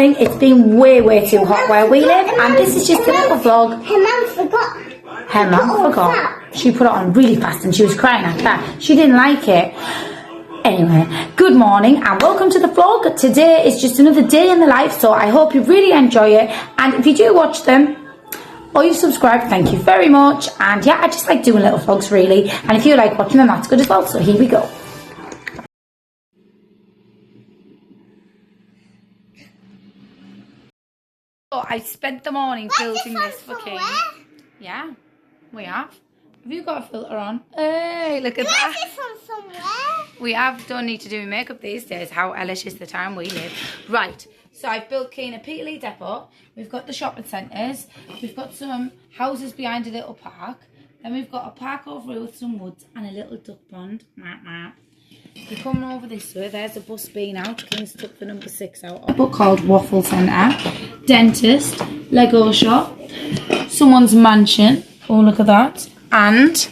morning. It's been way too hot where we live, and this is just a little vlog. Her mum forgot. Her mum forgot. She put it on really fast and she was crying like that. She didn't like it. Anyway, good morning and welcome to the vlog. Today is just another day in the life, so I hope you really enjoy it. And if you do watch them or you've subscribed, thank you very much. And yeah, I just like doing little vlogs really. And if you like watching them, that's good as well. So here we go. So I spent the morning building this for King. Yeah, we have. Have you got a filter on? Hey, look at that. This from somewhere. We don't need to do makeup these days. How hellish is the time we live. Right, so I've built Keen a Peterlee depot. We've got the shopping centres. We've got some houses behind a little park. Then we've got a park over here with some woods and a little duck pond. You're coming over this way. There's a bus being out. Keen's took the number 6 out. A book called Waffle Centre. Dentist. Lego shop. Someone's mansion. Oh, look at that. And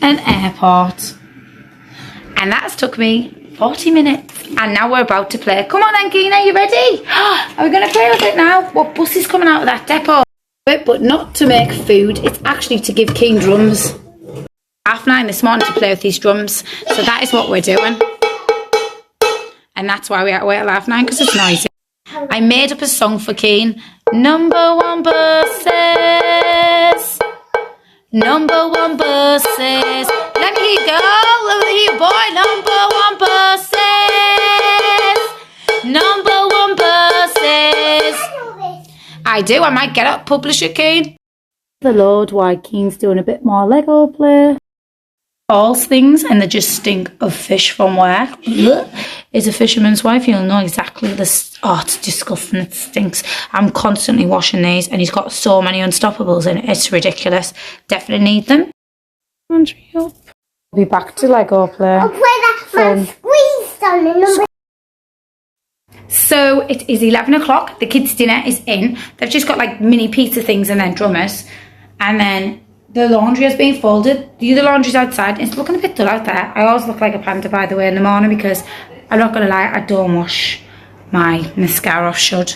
an airport. And that's took me 40 minutes. And now we're about to play. Come on then, Keen, are you ready? Are we going to play with it now? What bus is coming out of that depot? But not to make food. It's actually to give Keen drums. 9:30 this morning to play with these drums. So that is what we're doing. And that's why we have to wait till 9:30 because it's noisy. I made up a song for Keen. Number 1 buses. Number 1 buses. Let me hear you go. Let me hear you, boy. Number 1 buses. Number 1 buses. I do. I might get up. Publish it, Keen. The Lord, why Keen's doing a bit more Lego play. False things, and they just stink of fish from work. Is a fisherman's wife. You'll know exactly this. Oh, it's disgusting. It stinks. I'm constantly washing these, and he's got so many Unstoppables in it. It's ridiculous. Definitely need them. Andrew, up. We'll be back to Lego play. I'll play that man squeezed on the number. So it is 11 o'clock. The kids' dinner is in. They've just got like mini pizza things and then drummers, and then the laundry has been folded. The other laundry's outside. It's looking a bit dull out there. I always look like a panda, by the way, in the morning because I'm not going to lie, I don't wash my mascara, should.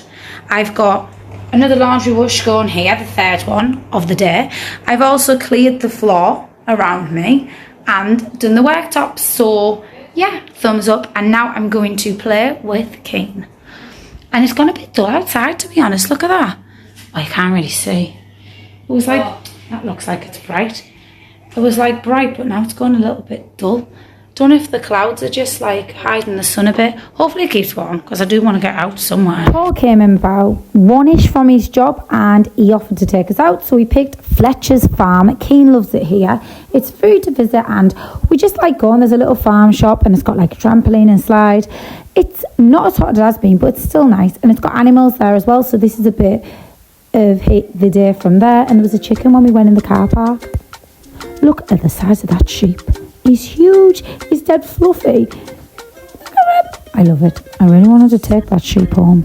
I've got another laundry wash going here, the 3rd one of the day. I've also cleared the floor around me and done the worktops. So, yeah, thumbs up. And now I'm going to play with Keen. And it's gone a bit dull outside, to be honest. Look at that. Oh, you can't really see. It was like... That looks like it's bright. It was like bright, but now it's gone a little bit dull. Don't know if the clouds are just like hiding the sun a bit. Hopefully it keeps warm because I do want to get out somewhere. Paul came in about 1ish from his job and he offered to take us out. So we picked Fletcher's Farm. Keen loves it here. It's free to visit and we just like going. There's a little farm shop and it's got like a trampoline and slide. It's not as hot as it has been, but it's still nice. And it's got animals there as well. So this is a bit of the day from there. And there was a chicken when we went in the car park. Look at the size of that sheep. He's huge. He's dead fluffy. Look at him. I love it. I really wanted to take that sheep home.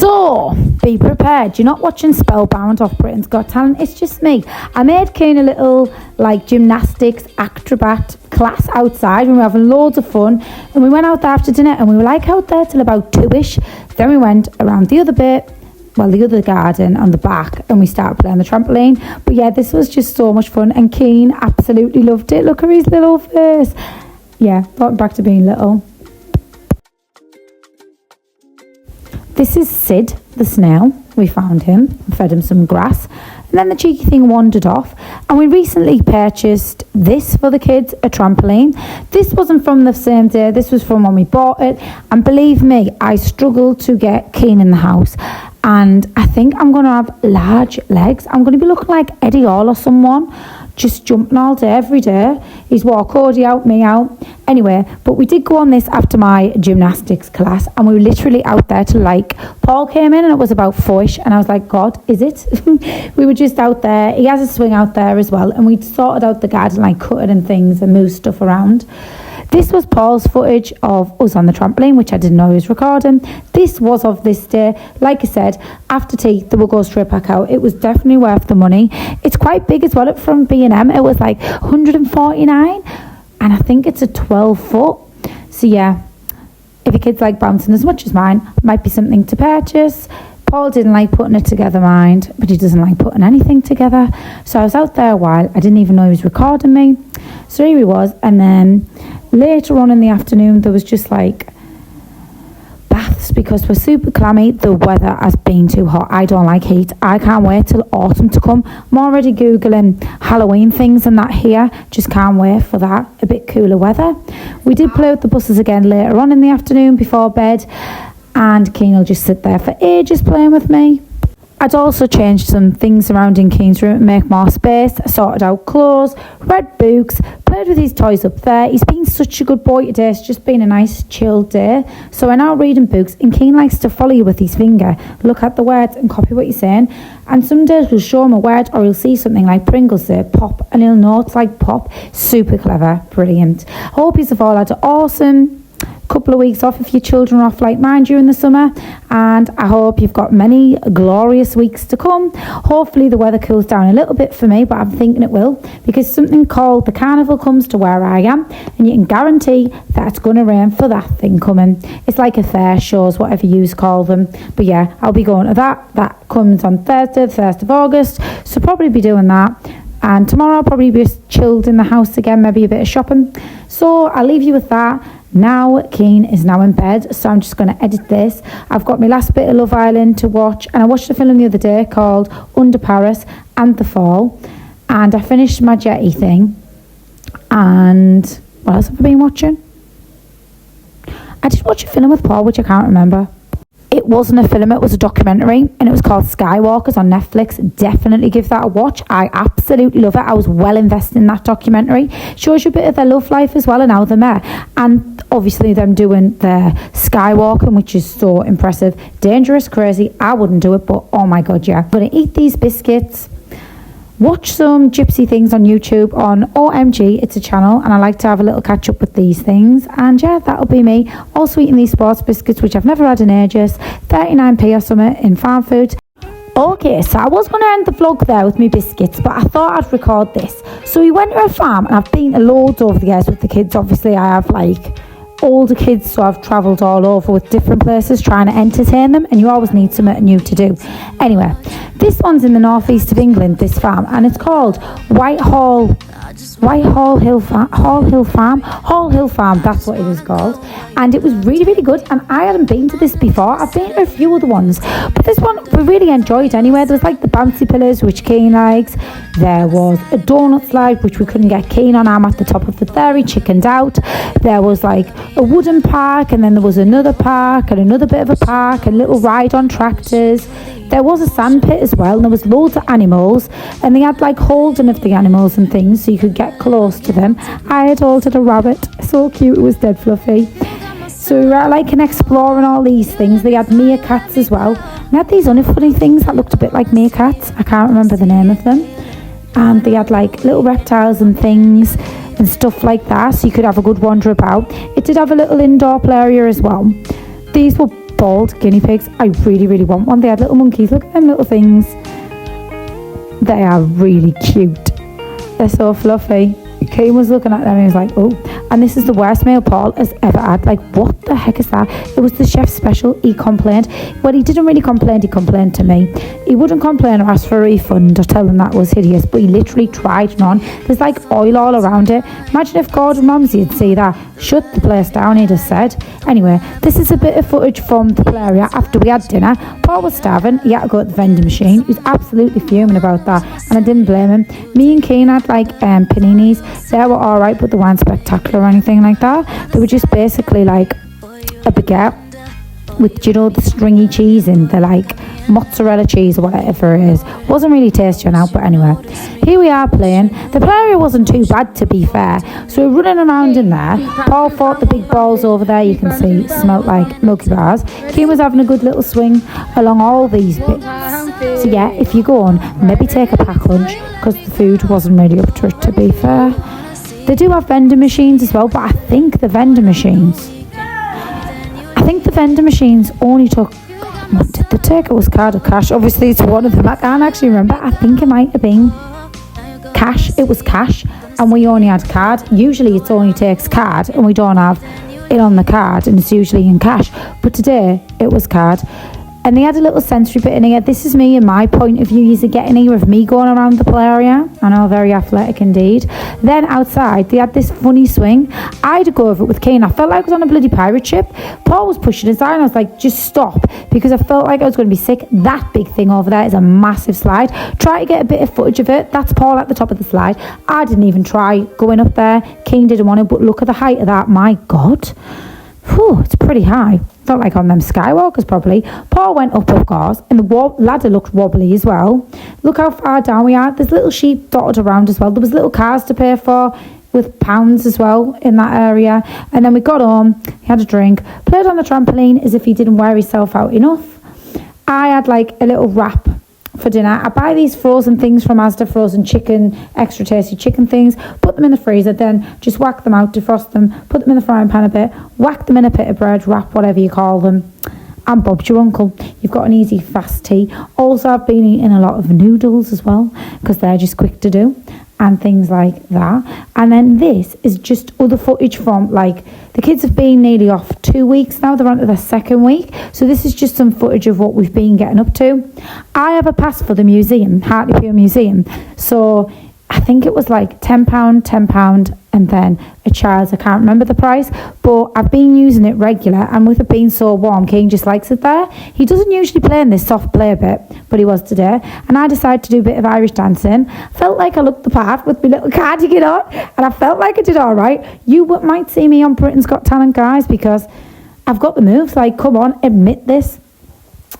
So, be prepared. You're not watching Spellbound off Britain's Got Talent. It's just me. I made Kane a little like gymnastics acrobat class outside. We were having loads of fun. And we went out there after dinner and we were like out there till about 2ish. Then we went around the other bit, well, the other garden on the back, and we started playing the trampoline. But yeah, this was just so much fun. And Kane absolutely loved it. Look at his little face. Yeah, thought back to being little. This is Sid, the snail. We found him, fed him some grass, and then the cheeky thing wandered off. And we recently purchased this for the kids, a trampoline. This wasn't from the same day, this was from when we bought it. And believe me, I struggled to get Kane in the house. And I think I'm going to have large legs. I'm going to be looking like Eddie Hall or someone, just jumping all day, every day. He's wore Cody out, me out. Anyway, but we did go on this after my gymnastics class, and we were literally out there till like, Paul came in and it was about 4ish, and I was like, God, is it? We were just out there. He has a swing out there as well, and we'd sorted out the garden, like cut it and things and moved stuff around. This was Paul's footage of us on the trampoline, which I didn't know he was recording. This was of this day. Like I said, after tea, they will go straight back out. It was definitely worth the money. It's quite big as well from B&M. It was like 149, and I think it's a 12 foot. So yeah, if your kids like bouncing as much as mine, might be something to purchase. Paul didn't like putting it together, mind, but he doesn't like putting anything together. So I was out there a while. I didn't even know he was recording me. So here he was, and then later on in the afternoon, there was just like baths because we're super clammy. The weather has been too hot. I don't like heat. I can't wait till autumn to come. I'm already Googling Halloween things and that here. Just can't wait for that. A bit cooler weather. We did play with the buses again later on in the afternoon before bed. And Kane will just sit there for ages playing with me. I'd also changed some things around in Kane's room to make more space, sorted out clothes, read books, played with his toys up there. He's been such a good boy today. It's just been a nice chilled day. So we're now reading books, and Kane likes to follow you with his finger, look at the words and copy what you're saying. And some days we'll show him a word, or he'll see something like Pringles say pop, and he'll know it's like pop. Super clever, brilliant. Hope you've all had an awesome couple of weeks off if your children are off like mine during the summer, and I hope you've got many glorious weeks to come. Hopefully the weather cools down a little bit for me, but I'm thinking it will, because something called the carnival comes to where I am, and you can guarantee that it's going to rain for that thing coming. It's like a fair, shows, whatever you call them, but yeah, I'll be going to that comes on Thursday, the 1st of August, so probably be doing that. And tomorrow I'll probably be chilled in the house again, maybe a bit of shopping. So I'll leave you with that. Now Kane is now in bed, so I'm just going to edit this. I've got my last bit of Love Island to watch, and I watched a film the other day called Under Paris and The Fall, and I finished my jetty thing. And what else have I been watching? I did watch a film with Paul, which I can't remember. It wasn't a film, it was a documentary, and it was called Skywalkers on Netflix. Definitely give that a watch. I absolutely love it. I was well invested in that documentary. Shows you a bit of their love life as well and how they're met. And obviously them doing their skywalking, which is so impressive. Dangerous, crazy. I wouldn't do it, but oh my god, yeah. I'm going to eat these biscuits. Watch some gypsy things on YouTube on OMG, it's a channel, and I like to have a little catch up with these things. And yeah, that'll be me. Also eating these sports biscuits, which I've never had in ages. 39p or something in farm food. Okay, so I was going to end the vlog there with me biscuits, but I thought I'd record this. So we went to a farm, and I've been to loads over the years with the kids. Obviously, I have like older kids, so I've travelled all over with different places trying to entertain them, and you always need something new to do. Anyway, this one's in the northeast of England, this farm, and it's called Hall Hill Farm, that's what it is called. And it was really, really good, and I hadn't been to this before. I've been to a few other ones, but this one we really enjoyed anyway. There was like the bouncy pillars, which Kane likes. There was a donut slide, which we couldn't get Kane on. I'm at the top of it there, he chickened out. There was like a wooden park, and then there was another park and another bit of a park, a little ride on tractors. There was a sand pit as well, and there was loads of animals, and they had like holding of the animals and things so you could get close to them. I had holded a rabbit, so cute, it was dead fluffy. So we were like exploring all these things. They had meerkats as well. They had these funny things that looked a bit like meerkats. I can't remember the name of them. And they had like little reptiles and things and stuff like that, so you could have a good wander about. It did have a little indoor play area as well. These were bald guinea pigs. I really, really want one. They had little monkeys. Look at them little things. They are really cute. They're so fluffy. Kane was looking at them and he was like, oh. And this is the worst meal Paul has ever had. Like, what the heck is that? It was the chef's special. He complained. Well, he didn't really complain. He complained to me. He wouldn't complain or ask for a refund or tell them that was hideous, but he literally tried none. There's like oil all around it. Imagine if Gordon Ramsay had seen that. Shut the place down, he'd have said. Anyway, this is a bit of footage from the play area after we had dinner. Paul was starving. He had to go at the vending machine. He was absolutely fuming about that, and I didn't blame him. Me and Kane had like paninis. They were alright, but they weren't spectacular or anything like that. They were just basically like a baguette with, you know, the stringy cheese in, the like mozzarella cheese or whatever it is. Wasn't really tasty now, but anyway, here we are playing. The play area wasn't too bad, to be fair, so we're running around in there. Paul fought the big balls over there, you can see, smelled like Milky Bars. Kim was having a good little swing along all these bits. So yeah, if you go on, maybe take a pack lunch, because the food wasn't really up to it, to be fair. They do have vending machines as well, but I think the vending machines only took, what did they take? It was card or cash. Obviously it's one of them. I can't actually remember. I think it might have been cash. It was cash, and we only had card. Usually it only takes card, and we don't have it on the card, and it's usually in cash. But today it was card. And they had a little sensory bit in here. This is me and my point of view. You getting here of me going around the play area. I know, very athletic indeed. Then outside, they had this funny swing. I had to go over it with Kane. I felt like I was on a bloody pirate ship. Paul was pushing us down. I was like, just stop, because I felt like I was going to be sick. That big thing over there is a massive slide. Try to get a bit of footage of it. That's Paul at the top of the slide. I didn't even try going up there. Kane didn't want to, but look at the height of that. My God. Whew, it's pretty high. Felt like on them skywalkers probably. Paul went up, of course, and the ladder looked wobbly as well. Look how far down we are. There's little sheep dotted around as well. There was little cars to pay for with pounds as well in that area. And then we got home, he had a drink, played on the trampoline as if he didn't wear himself out enough. I had like a little wrap for dinner. I buy these frozen things from Asda, frozen chicken, extra tasty chicken things, put them in the freezer, then just whack them out, defrost them, put them in the frying pan a bit, whack them in a bit of bread, wrap, whatever you call them, and Bob's your uncle. You've got an easy fast tea. Also, I've been eating a lot of noodles as well, because they're just quick to do, and things like that. And then this is just other footage from, like, the kids have been nearly off 2 weeks now. They're on to their second week. So this is just some footage of what we've been getting up to. I have a pass for the museum, Hartlepool Museum. So I think it was like £10, and then a child's, I can't remember the price, but I've been using it regular, and with it being so warm, King just likes it there. He doesn't usually play in this soft play bit, but he was today, and I decided to do a bit of Irish dancing. Felt like I looked the part with my little cardigan on, and I felt like I did all right. You might see me on Britain's Got Talent, guys, because I've got the moves. Like, come on, admit this.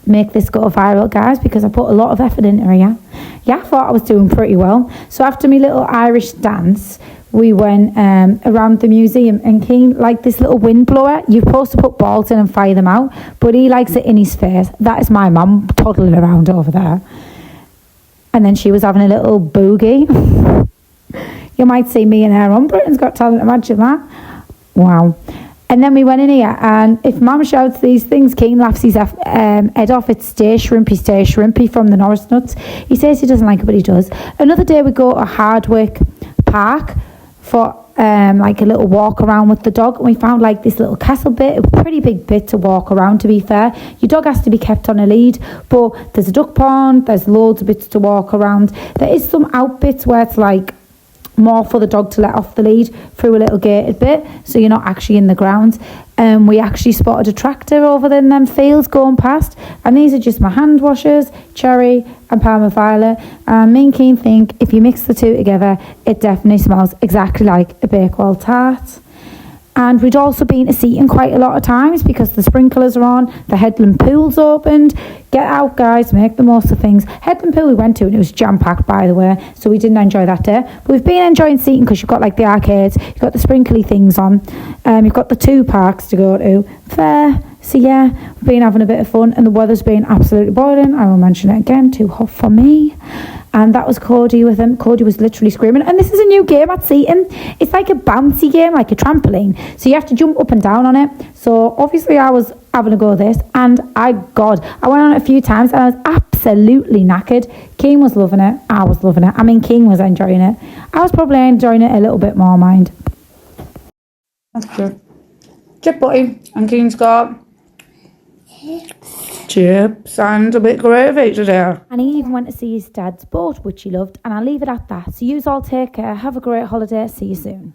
Make this go viral, guys, because I put a lot of effort into it. Yeah, I thought I was doing pretty well. So after my little Irish dance, we went around the museum, and King liked this little wind blower. You're supposed to put balls in and fire them out, but he likes it in his face. That is my mum toddling around over there. And then she was having a little boogie. You might see me and her on Britain's Got Talent, imagine that. Wow. And then we went in here, and if Mum shouts these things, Kane laughs his head off. It's stay shrimpy from the Norris Nuts. He says he doesn't like it, but he does. Another day we go to Hardwick Park for like a little walk around with the dog, and we found like this little castle bit, a pretty big bit to walk around, to be fair. Your dog has to be kept on a lead, but there's a duck pond, there's loads of bits to walk around. There is some out bits where it's like more for the dog to let off the lead through a little gated bit, so you're not actually in the ground. We actually spotted a tractor over there in them fields going past, and these are just my hand washers, Cherry and Parma Violet. Me and Keen think if you mix the two together, it definitely smells exactly like a Bakewell tart. And we'd also been to Seaton quite a lot of times because the sprinklers are on, the Headland Pool's opened. Get out, guys, make the most of things. Headland Pool we went to, and it was jam-packed, by the way, so we didn't enjoy that day. But we've been enjoying Seaton because you've got like the arcades, you've got the sprinkly things on, you've got the 2 parks to go to. Fair. So yeah, we've been having a bit of fun, and the weather's been absolutely boiling. I will mention it again, too hot for me. And that was Cody with him. Cody was literally screaming. And this is a new game at Seaton. It's like a bouncy game, like a trampoline. So you have to jump up and down on it. So So obviously I was having a go at this, and I went on it a few times and I was absolutely knackered. Keane was loving it. I was loving it. I mean, Keane was enjoying it. I was probably enjoying it a little bit more, mind. That's good. Chip butty, and Keane's got chips and a bit of gravy today. And he even went to see his dad's boat, which he loved, and I'll leave it at that. So yous all take care, have a great holiday, see you soon.